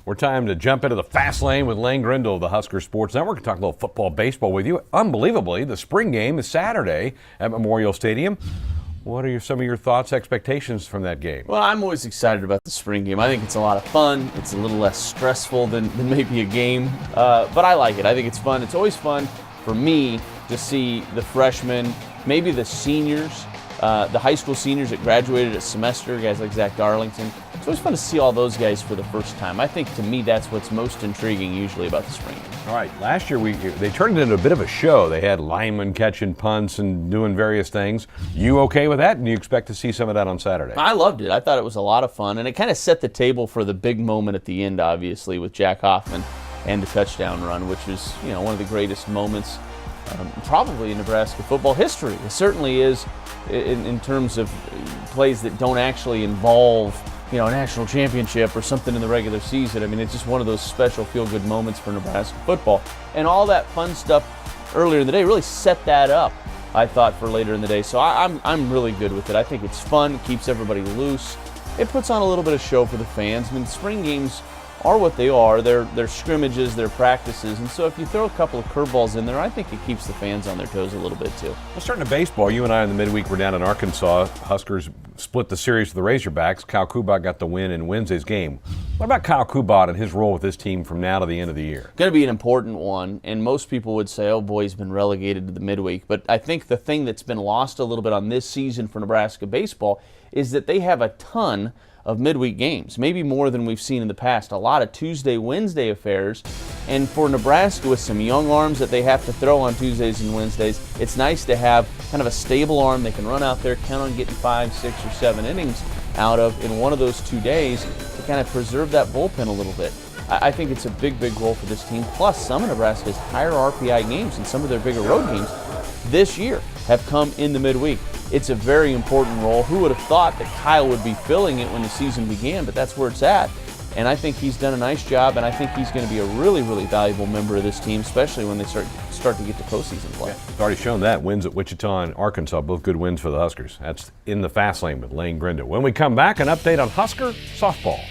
We're time to jump into the fast lane with Lane Grindle of the Husker Sports Network and talk a little football, baseball with you. Unbelievably, the spring game is Saturday at Memorial Stadium. What are some of your thoughts, expectations from that game? Well, I'm always excited about the spring game. I think it's a lot of fun. It's a little less stressful than maybe a game, but I like it. I think it's fun. It's always fun for me to see the freshmen, maybe the seniors, the high school seniors that graduated a semester, guys like Zach Darlington. It's always fun to see all those guys for the first time. I think, to me, that's what's most intriguing usually about the spring game. All right, last year they turned it into a bit of a show. They had linemen catching punts and doing various things. You okay with that? And you expect to see some of that on Saturday? I loved it. I thought it was a lot of fun, and it kind of set the table for the big moment at the end, obviously, with Jack Hoffman and the touchdown run, which was, one of the greatest moments probably in Nebraska football history. It certainly is in terms of plays that don't actually involve a national championship or something in the regular season. I mean, it's just one of those special feel-good moments for Nebraska football. And all that fun stuff earlier in the day really set that up, I thought, for later in the day. So I'm really good with it. I think it's fun. It keeps everybody loose. It puts on a little bit of show for the fans. I mean, spring games are what they are. They're scrimmages, they're practices, and so if you throw a couple of curveballs in there, I think it keeps the fans on their toes a little bit too. Well, starting to baseball, you and I in the midweek were down in Arkansas. Huskers split the series with the Razorbacks. Kyle Kubat got the win in Wednesday's game. What about Kyle Kubat and his role with this team from now to the end of the year? Going to be an important one, and most people would say, oh boy, he's been relegated to the midweek. But I think the thing that's been lost a little bit on this season for Nebraska baseball is that they have a ton of midweek games, maybe more than we've seen in the past. A lot of Tuesday, Wednesday affairs. And for Nebraska, with some young arms that they have to throw on Tuesdays and Wednesdays, it's nice to have kind of a stable arm they can run out there, count on getting 5, 6, or 7 innings out of in one of those 2 days to kind of preserve that bullpen a little bit. I think it's a big, big role for this team. Plus, some of Nebraska's higher RPI games and some of their bigger road games this year have come in the midweek. It's a very important role. Who would have thought that Kyle would be filling it when the season began, but that's where it's at. And I think he's done a nice job, and I think he's going to be a really, really valuable member of this team, especially when they start to get to postseason play. Yeah, it's already shown that. Wins at Wichita and Arkansas, both good wins for the Huskers. That's in the fast lane with Lane Grindle. When we come back, an update on Husker softball.